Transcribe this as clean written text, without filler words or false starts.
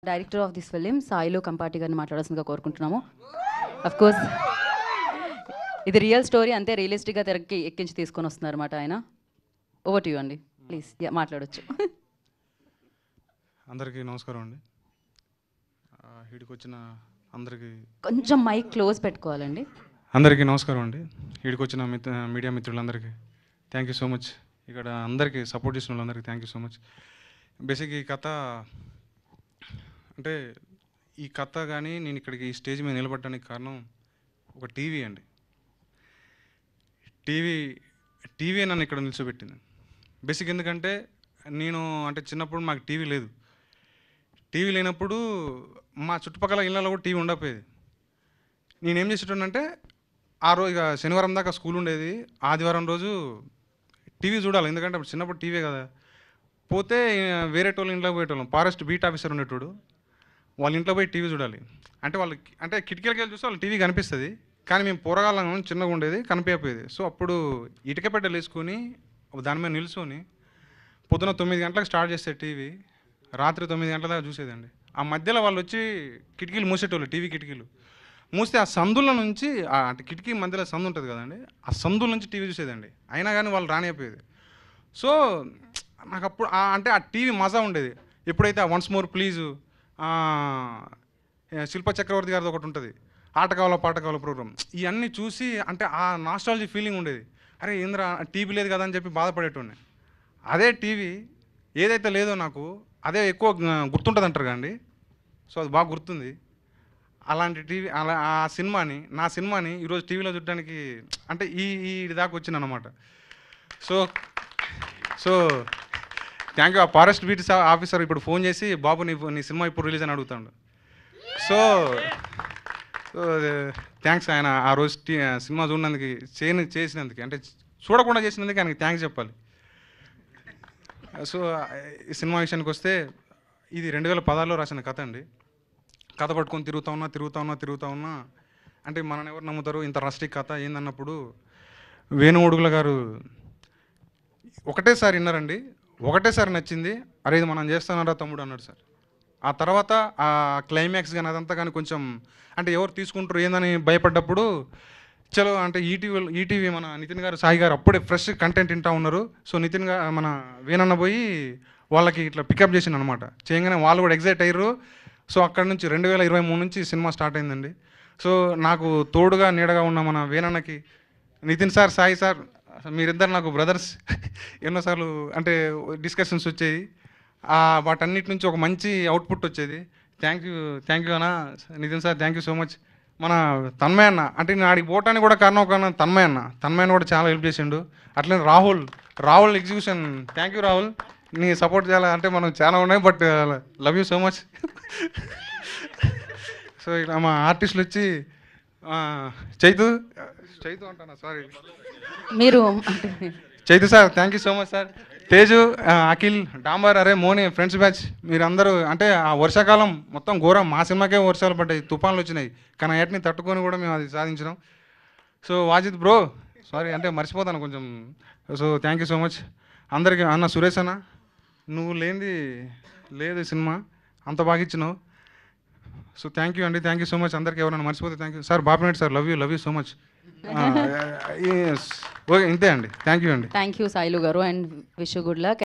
Director of this film సాయిలో కంపాటి గారిని మాట్లాడాల్సిందిగా కోరుకుంటున్నాము. అఫ్ కోర్స్ ఇది రియల్ స్టోరీ, అంతే రియలిస్టిక్గా తెరకి ఎక్కించి తీసుకొని వస్తున్నారు అన్నమాట ఆయన. ఓవర్ టు యూ అండి, ప్లీజ్ మాట్లాడొచ్చు. అందరికీ నమస్కారం అండి. వీడికి వచ్చిన అందరికీ కొంచెం మైక్ క్లోజ్ పెట్టుకోవాలండి. అందరికీ నమస్కారం అండి. వీడికి వచ్చిన మీడియా మిత్రులందరికీ థ్యాంక్ యూ సో మచ్. ఇక్కడ అందరికీ సపోర్ట్ చేసిన వాళ్ళందరికీ thank you so much. Basic ఈ కథ అంటే ఈ కథ కానీ నేను ఇక్కడికి ఈ స్టేజ్ మీద నిలబడడానికి కారణం ఒక టీవీ అండి. టీవీ నన్ను ఇక్కడ నిలిచిపెట్టింది. బేసిక్ ఎందుకంటే నేను అంటే చిన్నప్పుడు మాకు టీవీ లేదు. టీవీ లేనప్పుడు మా చుట్టుపక్కల ఇళ్ళలో కూడా టీవీ ఉండకపోయేది. నేనేం చేసేటోనంటే ఆ రోజు ఇక శనివారం దాకా స్కూల్ ఉండేది, ఆదివారం రోజు టీవీ చూడాలి. ఎందుకంటే అప్పుడు చిన్నప్పుడు టీవీ కదా. పోతే వేరే వాళ్ళ ఇంట్లోకి పోయేటోళ్ళం. ఫారెస్ట్ బీట్ ఆఫీసర్ ఉండేటోడు, వాళ్ళ ఇంట్లో పోయి టీవీ చూడాలి. అంటే వాళ్ళకి అంటే కిటికీలకి వెళ్ళి చూస్తే వాళ్ళ టీవీ కనిపిస్తుంది, కానీ మేము పోరగాళ్ళం చిన్నగా ఉండేది, కనిపించకపోయేది. సో అప్పుడు ఇటుక పెట్టెలు వేసుకొని దాని మీద నిల్చొని పొద్దున 9 గంటలకు స్టార్ట్ చేస్తే టీవీ రాత్రి 9 గంటల దాకా చూసేదండి. ఆ మధ్యలో వాళ్ళు వచ్చి కిటికీలు మూసేటోళ్ళు, టీవీ కిటికీలు మూస్తే ఆ సందుల నుంచి అంటే కిటికీ మధ్యలో సందు ఉంటుంది కదండి, ఆ సందుల నుంచి టీవీ చూసేదండి. అయినా కానీ వాళ్ళు రానిపోయేది. సో నాకు అప్పుడు అంటే ఆ టీవీ మజా ఉండేది. ఎప్పుడైతే వన్స్ మోర్ ప్లీజు, శిల్ప చక్రవర్తి గారిది ఒకటి ఉంటుంది, ఆట కావాలా పాట కావాలా ప్రోగ్రామ్, ఇవన్నీ చూసి అంటే ఆ నాస్టాలజీ ఫీలింగ్ ఉండేది. అరే ఏంద్రా టీవీ లేదు కదా అని చెప్పి బాధపడేటోడిని. అదే టీవీ ఏదైతే లేదో నాకు అదే ఎక్కువ గుర్తుంటుంది అంటారు కదండి. సో అది బాగా గుర్తుంది. అలాంటి టీవీ ఆ నా సినిమాని ఈరోజు టీవీలో చూడడానికి అంటే ఈ దాకా వచ్చింది అన్నమాట. So thank you. ఆ ఫారెస్ట్ బీట్ ఆఫీసర్ ఇప్పుడు ఫోన్ చేసి బాబు నీ సినిమా ఇప్పుడు రిలీజ్ అని అడుగుతాడు. సో థ్యాంక్స్ ఆయన ఆ రోజు సినిమా చూడడానికి చేసినందుకు, అంటే చూడకుండా చేసినందుకు ఆయనకి థ్యాంక్స్ చెప్పాలి. సో ఈ సినిమా విషయానికి వస్తే ఇది 2016లో రాసిన కథ అండి. కథ పట్టుకొని తిరుగుతా ఉన్నా అంటే మనని ఎవరు నమ్ముతారు, ఇంత రస్టిక్ కథ ఏందన్నప్పుడు వేణుగోడుగుల గారు ఒకటేసారి విన్నారండి, ఒకటేసారి నచ్చింది. అరే ఇది మనం చేస్తానరా తమ్ముడు అన్నాడు సార్. ఆ తర్వాత ఆ క్లైమాక్స్ కానీ అదంతా కానీ కొంచెం అంటే ఎవరు తీసుకుంటారు ఏందని భయపడ్డప్పుడు చలో అంటే ఈటీవీ మన నితిన్ గారు సాయి గారు అప్పుడే ఫ్రెష్ కంటెంట్ వింటూ ఉన్నారు. సో నితిన్ గారు మన వేనన్న పోయి వాళ్ళకి ఇట్లా పికప్ చేసిండు అనమాట. చేయగానే వాళ్ళు కూడా ఎగ్జైట్ అయ్యారు. సో అక్కడ నుంచి 2023 నుంచి సినిమా స్టార్ట్ అయిందండి. సో నాకు తోడుగా నీడగా ఉన్న మన వేనన్నకి నితిన్ సార్, సాయి సార్, మీరిద్దరు నాకు బ్రదర్స్. ఎన్నోసార్లు అంటే డిస్కషన్స్ వచ్చేవి, వాటన్నిటి నుంచి ఒక మంచి అవుట్పుట్ వచ్చేది. థ్యాంక్ యూ అన్న Nitin sir, thank you so much. మన తన్మయ్ అన్న అంటే నేను ఆడికి పోవటానికి కూడా కారణం ఒక తన్మయ్ అన్న కూడా చాలా హెల్ప్ చేసిండు. అట్లనే Rahul execution, thank you Rahul. నీ సపోర్ట్ చేయాలి అంటే మనం చాలా ఉన్నాయి, but love you so much. So ఇలా మా ఆర్టిస్టులు వచ్చి చైతు అంటానా, సారీ మీరు Chaitu sir, thank you so much sir. Teju, Akhil, డాంబర్, అరే మోని, ఫ్రెండ్స్ బ్యాచ్, మీరందరూ అంటే ఆ వర్షాకాలం మొత్తం ఘోరం. మా సినిమాకే వర్షాలు పడ్డాయి, తుఫాన్లు వచ్చినాయి, కానీ వాటిని తట్టుకొని కూడా మేము అది సాధించినాం. సో వాజిద్ బ్రో, సారీ అంటే మర్చిపోతాను కొంచెం. So thank you so much అందరికీ. అన్న సురేష్ అన్న, నువ్వు లేనిది లేదు సినిమా, అంత బాగా ఇచ్చినావు. సో థ్యాంక్ యూ అండి, థ్యాంక్ యూ సో మచ్ అందరికీ. ఎవరైనా మర్చిపోతే థ్యాంక్ యూ సార్. బాపినట్టు sir, love you so much. Okay ఇంతే అండి, థ్యాంక్ యూ అండి. థ్యాంక్ యూ సాయిలు గారు, and wish you good luck.